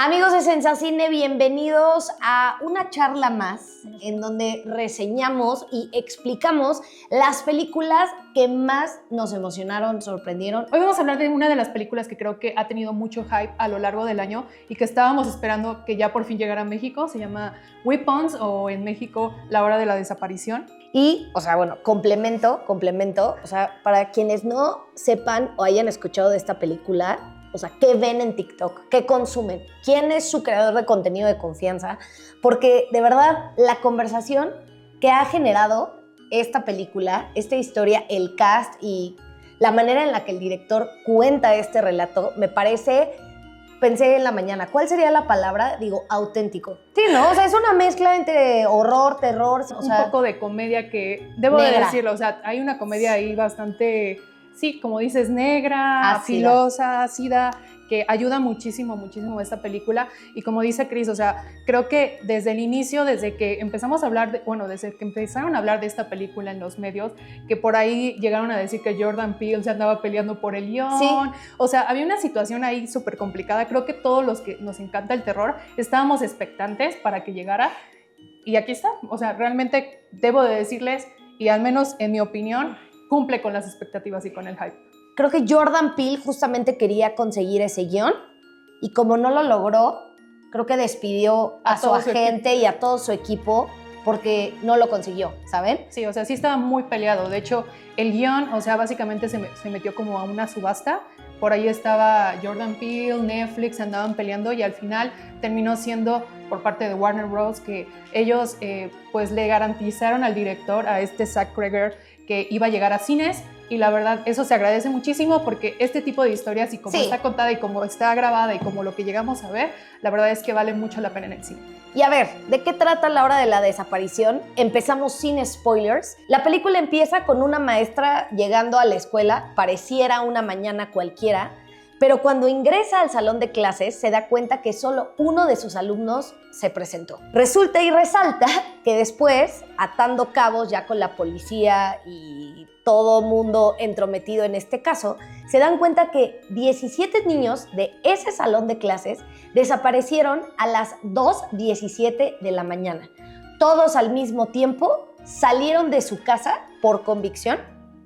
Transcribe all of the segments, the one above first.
Amigos de Sensacine, bienvenidos a una charla más en donde reseñamos y explicamos las películas que más nos emocionaron, sorprendieron. Hoy vamos a hablar de una de las películas que creo que ha tenido mucho hype a lo largo del año y que estábamos esperando que ya por fin llegara a México. Se llama Weapons, o en México La Hora de la Desaparición. Y, complemento, o sea, para quienes no sepan o hayan escuchado de esta película, o sea, ¿qué ven en TikTok? ¿Qué consumen? ¿Quién es su creador de contenido de confianza? Porque, de verdad, la conversación que ha generado esta película, esta historia, el cast y la manera en la que el director cuenta este relato, me parece... Pensé en la mañana, ¿cuál sería la palabra? Digo, auténtico. Sí, ¿no? O sea, es una mezcla entre horror, terror, Un poco de comedia que, debo de decirlo, o sea, hay una comedia ahí bastante, sí, como dices, negra, filosa, ácida, que ayuda muchísimo esta película. Y como dice Chris, o sea, creo que desde el inicio, desde que empezamos a hablar, desde que empezaron a hablar de esta película en los medios, que por ahí llegaron a decir que Jordan Peele se andaba peleando por el guión. Sí. O sea, había una situación ahí súper complicada. Creo que todos los que nos encanta el terror estábamos expectantes para que llegara. Y aquí está. O sea, realmente debo de decirles, y al menos en mi opinión, cumple con las expectativas y con el hype. Creo que Jordan Peele justamente quería conseguir ese guión y como no lo logró, creo que despidió a su agente y a todo su equipo porque no lo consiguió, ¿saben? Sí, o sea, sí estaba muy peleado. De hecho, el guión, o sea, básicamente se metió como a una subasta. Por ahí estaba Jordan Peele, Netflix, andaban peleando y al final terminó siendo por parte de Warner Bros. Que ellos pues le garantizaron al director, a Zach Cregger, que iba a llegar a cines. Y la verdad, eso se agradece muchísimo porque este tipo de historias y como está contada y como está grabada y como lo que llegamos a ver, la verdad es que vale mucho la pena en el cine. Y a ver, ¿de qué trata La Hora de la Desaparición? Empezamos sin spoilers. La película empieza con una maestra llegando a la escuela, pareciera una mañana cualquiera, pero cuando ingresa al salón de clases se da cuenta que solo uno de sus alumnos se presentó. Resulta y resalta que después, atando cabos ya con la policía y todo mundo entrometido en este caso, se dan cuenta que 17 niños de ese salón de clases desaparecieron a las 2:17 de la mañana. Todos al mismo tiempo salieron de su casa por convicción,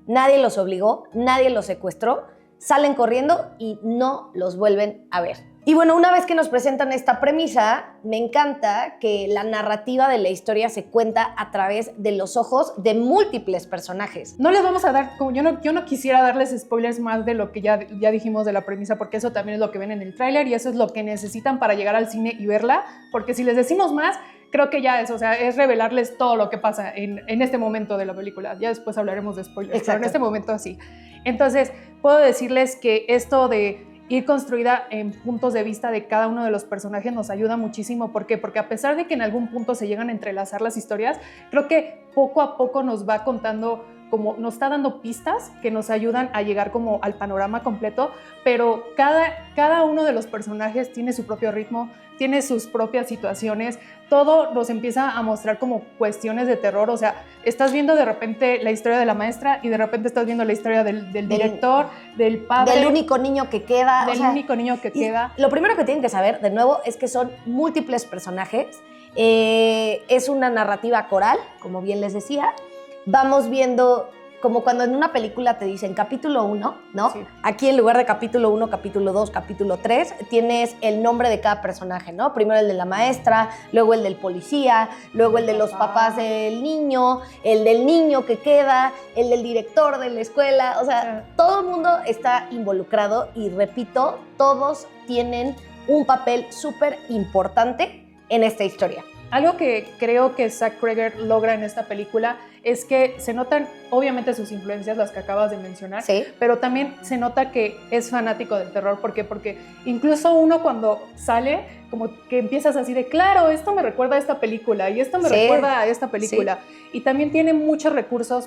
nadie los obligó, nadie los secuestró, salen corriendo y no los vuelven a ver. Y bueno, una vez que nos presentan esta premisa, me encanta que la narrativa de la historia se cuenta a través de los ojos de múltiples personajes. No les vamos a dar, como yo no quisiera darles spoilers más de lo que ya dijimos de la premisa, porque eso también es lo que ven en el tráiler y eso es lo que necesitan para llegar al cine y verla, porque si les decimos más, creo que ya es, o sea, es revelarles todo lo que pasa en este momento de la película. Ya después hablaremos de spoilers, pero en este momento así. Entonces, puedo decirles que esto de ir construida en puntos de vista de cada uno de los personajes nos ayuda muchísimo. ¿Por qué? Porque a pesar de que en algún punto se llegan a entrelazar las historias, creo que poco a poco nos va contando, como nos está dando pistas que nos ayudan a llegar como al panorama completo, pero cada uno de los personajes tiene su propio ritmo, tiene sus propias situaciones, todo nos empieza a mostrar como cuestiones de terror. O sea, estás viendo de repente la historia de la maestra y de repente estás viendo la historia del director, del padre. Del único niño que queda. Único niño que queda. Lo primero que tienen que saber, de nuevo, es que son múltiples personajes. Es una narrativa coral, como bien les decía. Vamos viendo, como cuando en una película te dicen capítulo 1, ¿no? Sí. Aquí en lugar de capítulo 1, capítulo 2, capítulo 3, tienes el nombre de cada personaje, ¿no? Primero el de la maestra, luego el del policía, luego el de los papás del niño, el del niño que queda, el del director de la escuela. O sea, todo el mundo está involucrado y, repito, todos tienen un papel súper importante en esta historia. Algo que creo que Zach Cregger logra en esta película es que se notan obviamente sus influencias, las que acabas de mencionar, pero también se nota que es fanático del terror. ¿Por qué? Porque incluso uno cuando sale, como que empiezas así de, claro, esto me recuerda a esta película y esto me recuerda a esta película. Y también tiene muchos recursos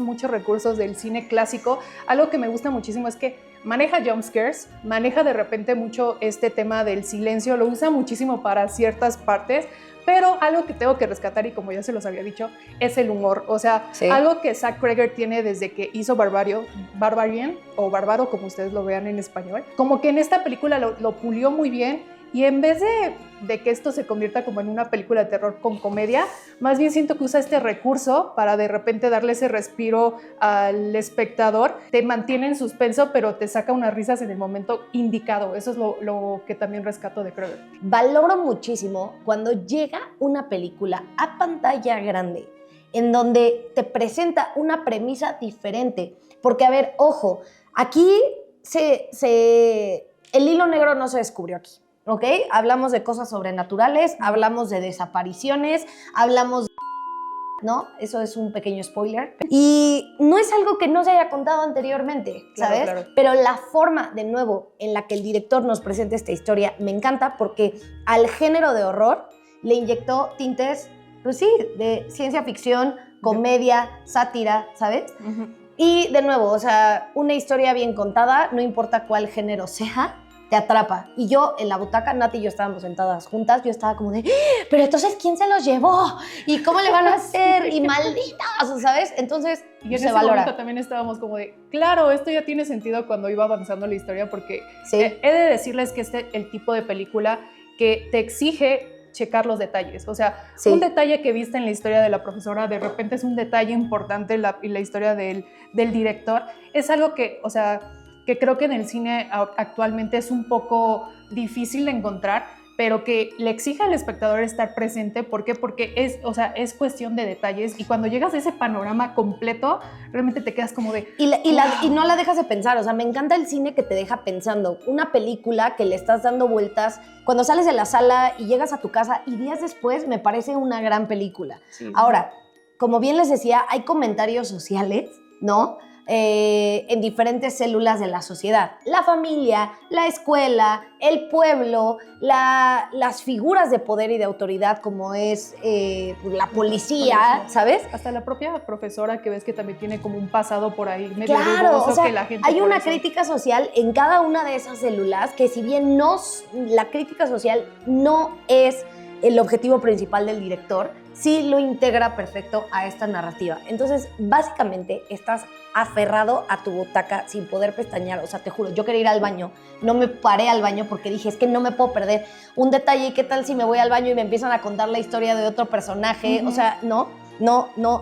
del cine clásico. Algo que me gusta muchísimo es que maneja jumpscares, maneja de repente mucho este tema del silencio, lo usa muchísimo para ciertas partes, pero algo que tengo que rescatar, y como ya se los había dicho, es el humor. O sea, algo que Zach Cregger tiene desde que hizo Barbarian, o Bárbaro, como ustedes lo vean en español, como que en esta película lo pulió muy bien Y en vez de que esto se convierta como en una película de terror con comedia, más bien siento que usa este recurso para de repente darle ese respiro al espectador, te mantiene en suspenso, pero te saca unas risas en el momento indicado. Eso es lo que también rescato de Cronenberg. Valoro muchísimo cuando llega una película a pantalla grande en donde te presenta una premisa diferente. Porque, a ver, ojo, aquí el hilo negro no se descubrió aquí, ¿ok? Hablamos de cosas sobrenaturales, hablamos de desapariciones, hablamos de... ¿no? Eso es un pequeño spoiler. Y no es algo que no se haya contado anteriormente, ¿sabes? Claro. Pero la forma, de nuevo, en la que el director nos presenta esta historia me encanta porque al género de horror le inyectó tintes, pues sí, de ciencia ficción, comedia, sátira, ¿sabes? Uh-huh. Y de nuevo, o sea, una historia bien contada, no importa cuál género sea, te atrapa. Y yo en la butaca, Nati y yo estábamos sentadas juntas, yo estaba como de, pero entonces, ¿quién se los llevó? ¿Y cómo le van a hacer? Y malditas, ¿sabes? Entonces, y en se ese valora. momento también estábamos como de, claro, esto ya tiene sentido cuando iba avanzando la historia, porque Sí. He de decirles que el tipo de película que te exige checar los detalles. O sea, Sí. un detalle que viste en la historia de la profesora, de repente es un detalle importante en la historia del director. Es algo que, o sea, que creo que en el cine actualmente es un poco difícil de encontrar, pero que le exige al espectador estar presente. ¿Por qué? Porque es cuestión de detalles, y cuando llegas a ese panorama completo, realmente te quedas como de... Y no la dejas de pensar, o sea, me encanta el cine que te deja pensando. Una película que le estás dando vueltas, cuando sales de la sala y llegas a tu casa y días después, me parece una gran película. Sí. Ahora, como bien les decía, hay comentarios sociales, ¿no? En diferentes células de la sociedad. La familia, la escuela, el pueblo, las figuras de poder y de autoridad como es la policía, ¿sabes? Hasta la propia profesora, que ves que también tiene como un pasado por ahí medio Claro, dudoso, o sea, que la gente hay por una eso... crítica social en cada una de esas células que, si bien la crítica social no es el objetivo principal del director, sí lo integra perfecto a esta narrativa. Entonces, básicamente, estás aferrado a tu butaca sin poder pestañear. O sea, te juro, yo quería ir al baño, no me paré al baño porque dije, es que no me puedo perder un detalle. ¿Qué tal si me voy al baño y me empiezan a contar la historia de otro personaje? Uh-huh. O sea, no,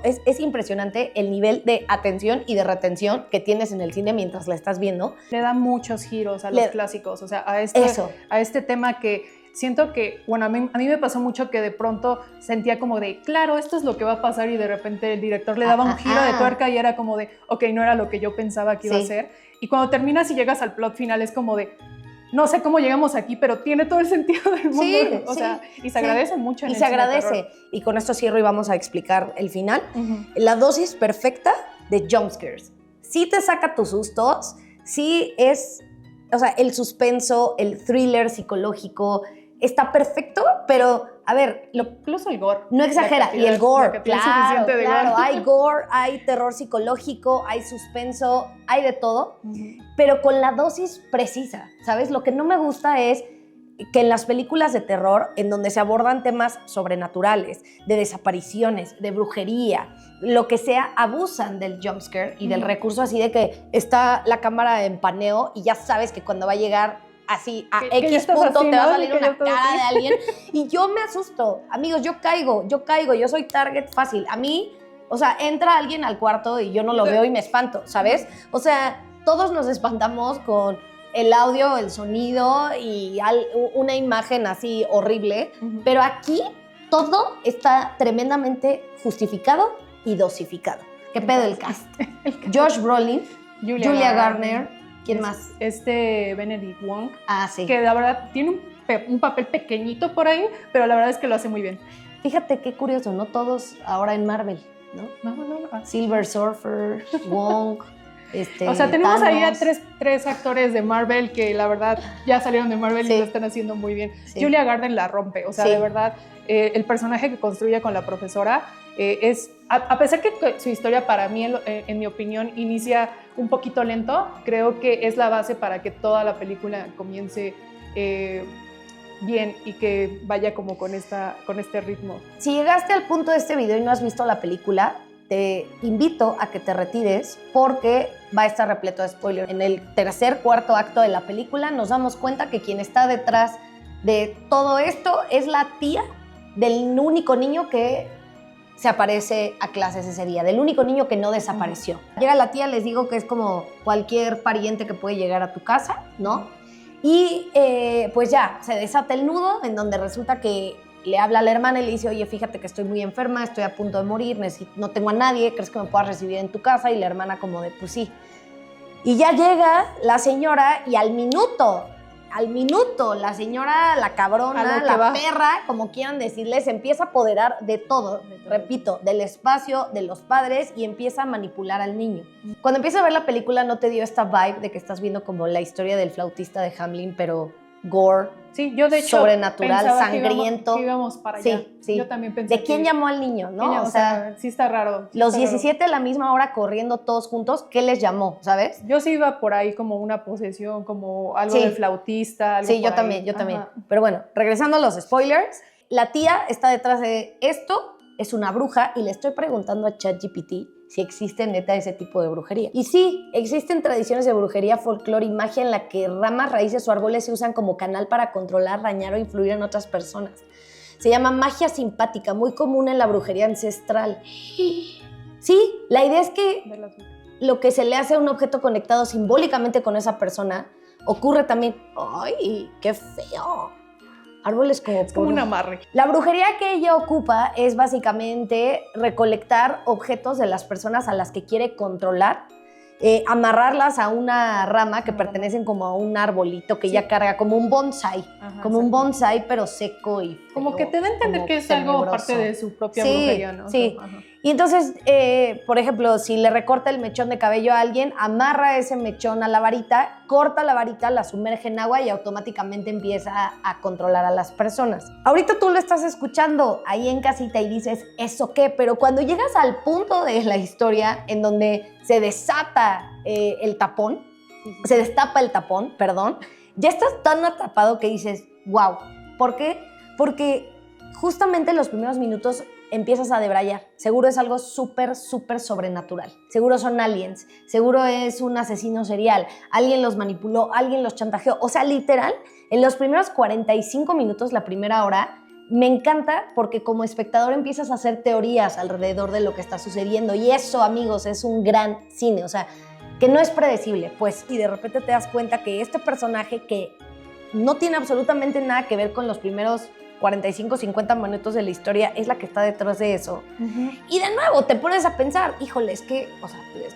es impresionante el nivel de atención y de retención que tienes en el cine mientras la estás viendo. Le da muchos giros a los clásicos, o sea, a este tema que siento que, bueno, a mí me pasó mucho que de pronto sentía como de, claro, esto es lo que va a pasar, y de repente el director le daba un giro de tuerca y era como de, ok, no era lo que yo pensaba que iba a ser. Y cuando terminas y llegas al plot final es como de, no sé cómo llegamos aquí, pero tiene todo el sentido del mundo. Sí, o sea, y se agradece mucho en y el se cine de agradece. terror. Y con esto cierro y vamos a explicar el final. Uh-huh. La dosis perfecta de jumpscares. Sí te saca tus sustos, sí es, o sea, el suspenso, el thriller psicológico, está perfecto, pero, a ver, incluso el gore. No exagera. Y el gore, claro, de claro. gore. Hay gore, hay terror psicológico, hay suspenso, hay de todo, Uh-huh. pero con la dosis precisa, ¿sabes? Lo que no me gusta es que en las películas de terror, en donde se abordan temas sobrenaturales, de desapariciones, de brujería, lo que sea, abusan del jumpscare y del recurso así de que está la cámara en paneo y ya sabes que cuando va a llegar así a X punto así, te va a salir una cara de alguien y yo me asusto. Amigos, yo caigo, yo soy target fácil. A mí, o sea, entra alguien al cuarto y yo no lo veo y me espanto, ¿sabes? O sea, todos nos espantamos con el audio, el sonido y una imagen así horrible, pero aquí todo está tremendamente justificado y dosificado. ¿Qué pedo el cast? Josh Brolin, Julia Garner. ¿Quién más? Benedict Wong. Ah, sí. Que la verdad tiene un papel pequeñito por ahí, pero la verdad es que lo hace muy bien. Fíjate qué curioso, ¿no? Todos ahora en Marvel, ¿no? No. Silver Surfer, Wong, o sea, tenemos Thanos. ahí a tres actores de Marvel que la verdad ya salieron de Marvel y lo están haciendo muy bien. Sí. Julia Garner la rompe, o sea, de verdad, el personaje que construye con la profesora es, a pesar que su historia para mí, en mi opinión, inicia un poquito lento, creo que es la base para que toda la película comience bien y que vaya como con este ritmo. Si llegaste al punto de este video y no has visto la película, te invito a que te retires porque va a estar repleto de spoilers. En el cuarto acto de la película nos damos cuenta que quien está detrás de todo esto es la tía del único niño que se aparece a clases ese día, del único niño que no desapareció. Llega la tía, les digo que es como cualquier pariente que puede llegar a tu casa, ¿no? Y pues ya, se desata el nudo en donde resulta que le habla a la hermana y le dice, oye, fíjate que estoy muy enferma, estoy a punto de morir, no tengo a nadie, ¿crees que me puedas recibir en tu casa? Y la hermana como de, pues sí. Y ya llega la señora y al minuto, la señora, la cabrona, la perra, como quieran decirle, se empieza a apoderar de todo, repito, del espacio, de los padres y empieza a manipular al niño. Cuando empiezas a ver la película no te dio esta vibe de que estás viendo como la historia del flautista de Hamelin, pero gore, sí, yo de hecho sobrenatural, sangriento. Que íbamos para allá. Sí. Yo también pensé. ¿De quién llamó al niño, no? O sea, sí está raro. Sí los está 17 raro. a la misma hora corriendo todos juntos, ¿qué les llamó, sabes? Yo sí iba por ahí como una posesión, como algo del flautista. Algo sí, yo por también, ahí. yo también. Pero bueno, regresando a los spoilers, la tía está detrás de esto, es una bruja y le estoy preguntando a ChatGPT si existe neta ese tipo de brujería. Y sí, existen tradiciones de brujería, folclore y magia en la que ramas, raíces o árboles se usan como canal para controlar, dañar o influir en otras personas. Se llama magia simpática, muy común en la brujería ancestral. Sí, la idea es que lo que se le hace a un objeto conectado simbólicamente con esa persona ocurre también. ¡Ay, qué feo! Árboles como... Es como un amarre. La brujería que ella ocupa es básicamente recolectar objetos de las personas a las que quiere controlar, amarrarlas a una rama que pertenecen como a un arbolito que ella carga, como un bonsai. Ajá, como un bonsai, pero seco y feo, como que te da a entender que es algo parte de su propia brujería, ¿no? Sí, Ajá. Y entonces, por ejemplo, si le recorta el mechón de cabello a alguien, amarra ese mechón a la varita, corta la varita, la sumerge en agua y automáticamente empieza a controlar a las personas. Ahorita tú lo estás escuchando ahí en casita y dices, ¿eso qué? Pero cuando llegas al punto de la historia en donde se desata el tapón, se destapa el tapón, perdón, ya estás tan atrapado que dices, wow. ¿Por qué? Porque justamente en los primeros minutos empiezas a debrayar. Seguro es algo súper, súper sobrenatural. Seguro son aliens. Seguro es un asesino serial. Alguien los manipuló, alguien los chantajeó. O sea, literal, en los primeros 45 minutos, la primera hora, me encanta porque como espectador empiezas a hacer teorías alrededor de lo que está sucediendo. Y eso, amigos, es un gran cine. O sea, que no es predecible, pues. Y de repente te das cuenta que este personaje que no tiene absolutamente nada que ver con los primeros 45, 50 minutos de la historia es la que está detrás de eso. Uh-huh. Y de nuevo te pones a pensar, híjole, es que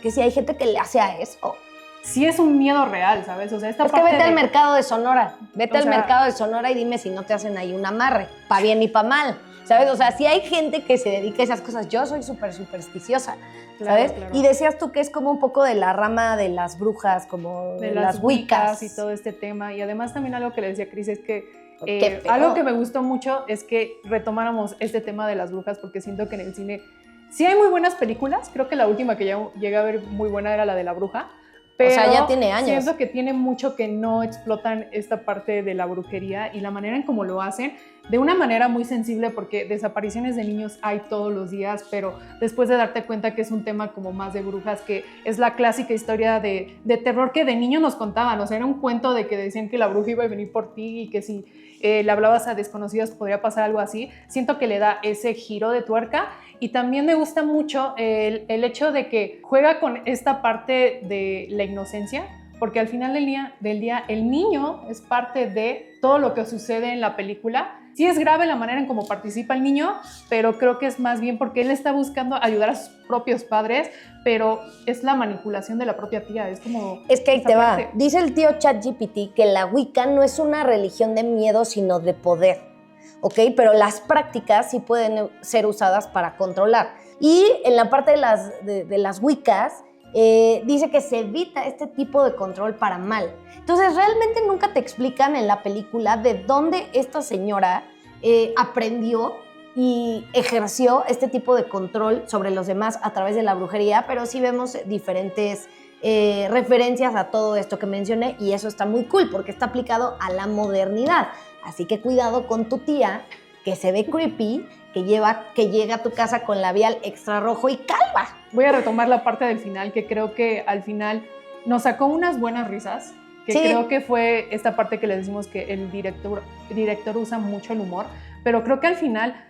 si hay gente que le hace a eso. Sí es un miedo real, ¿sabes? O sea, esta parte vete al mercado de Sonora, mercado de Sonora y dime si no te hacen ahí un amarre, pa' bien y pa' mal, ¿sabes? O sea, si hay gente que se dedica a esas cosas, yo soy súper supersticiosa, ¿sabes? Claro. Y decías tú que es como un poco de la rama de las brujas, como de las wiccas. Y todo este tema. Y además también algo que le decía a Cris es que algo que me gustó mucho es que retomáramos este tema de las brujas, porque siento que en el cine sí hay muy buenas películas. Creo que la última que ya llegué a ver muy buena era la de La Bruja. Pero o sea, ya tiene años. Siento que tiene mucho que no explotan esta parte de la brujería y la manera en cómo lo hacen, de una manera muy sensible, porque desapariciones de niños hay todos los días, pero después de darte cuenta que es un tema como más de brujas, que es la clásica historia de terror que de niño nos contaban. O sea, era un cuento de que decían que la bruja iba a venir por ti y que si le hablabas a desconocidos podría pasar algo así. Siento que le da ese giro de tuerca. Y también me gusta mucho el hecho de que juega con esta parte de la inocencia, porque al final del día el niño es parte de todo lo que sucede en la película. Sí es grave la manera en cómo participa el niño, pero creo que es más bien porque él está buscando ayudar a sus propios padres, pero es la manipulación de la propia tía. Es como... Es que ahí te va. Dice el tío ChatGPT que la Wicca no es una religión de miedo, sino de poder. ¿Ok? Pero las prácticas sí pueden ser usadas para controlar. Y en la parte de las Wiccas, dice que se evita este tipo de control para mal. Entonces, realmente nunca te explican en la película de dónde esta señora aprendió y ejerció este tipo de control sobre los demás a través de la brujería, pero sí vemos diferentes referencias a todo esto que mencioné y eso está muy cool porque está aplicado a la modernidad. Así que cuidado con tu tía, que se ve creepy, que llega a tu casa con labial extra rojo y calva. Voy a retomar la parte del final, que creo que al final nos sacó unas buenas risas, que Sí. creo que fue esta parte que le decimos que el director usa mucho el humor, pero creo que al final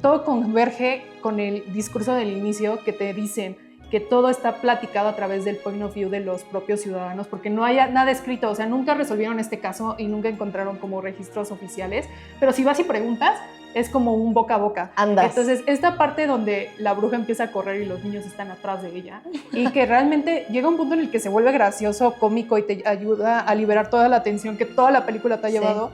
todo converge con el discurso del inicio que te dicen que todo está platicado a través del point of view de los propios ciudadanos, porque no hay nada escrito, o sea, nunca resolvieron este caso y nunca encontraron como registros oficiales, pero si vas y preguntas, es como un boca a boca. Andas. Entonces, esta parte donde la bruja empieza a correr y los niños están atrás de ella, y que realmente llega un punto en el que se vuelve gracioso, cómico y te ayuda a liberar toda la tensión que toda la película te ha Sí. llevado,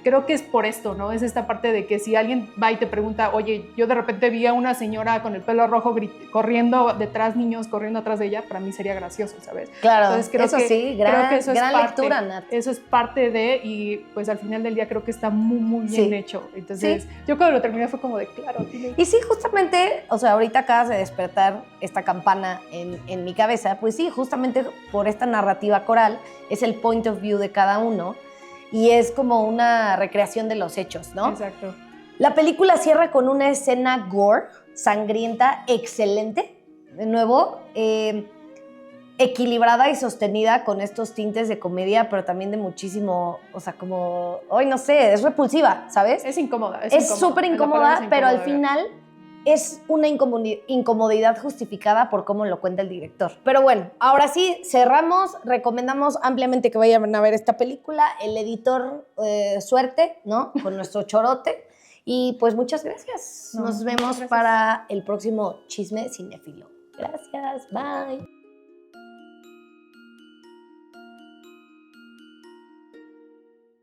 creo que es por esto, ¿no? Es esta parte de que si alguien va y te pregunta, oye, yo de repente vi a una señora con el pelo rojo corriendo detrás, niños corriendo atrás de ella, para mí sería gracioso, ¿sabes? Claro, Entonces, creo eso que, sí, creo gran, que eso es gran parte, lectura, Nat. eso es parte de, y pues al final del día creo que está muy, muy bien Sí. hecho. Entonces, Sí. yo cuando lo terminé fue como de, claro, tiene... Y sí, justamente, o sea, ahorita acabas de despertar esta campana en mi cabeza, pues sí, justamente por esta narrativa coral es el point of view de cada uno y es como una recreación de los hechos, ¿no? Exacto. La película cierra con una escena gore, sangrienta, excelente, de nuevo, equilibrada y sostenida con estos tintes de comedia, pero también de muchísimo, o sea, como, hoy no sé, es repulsiva, ¿sabes? Es incómoda. Es súper La incómoda, palabra es pero al incómoda. final es una incomodidad justificada por cómo lo cuenta el director. Pero bueno, ahora sí, cerramos, recomendamos ampliamente que vayan a ver esta película, el editor, suerte, ¿no? Con nuestro chorote. Y pues muchas gracias. No, Nos muchas vemos gracias. para el próximo Chisme Cinéfilo. Gracias, bye.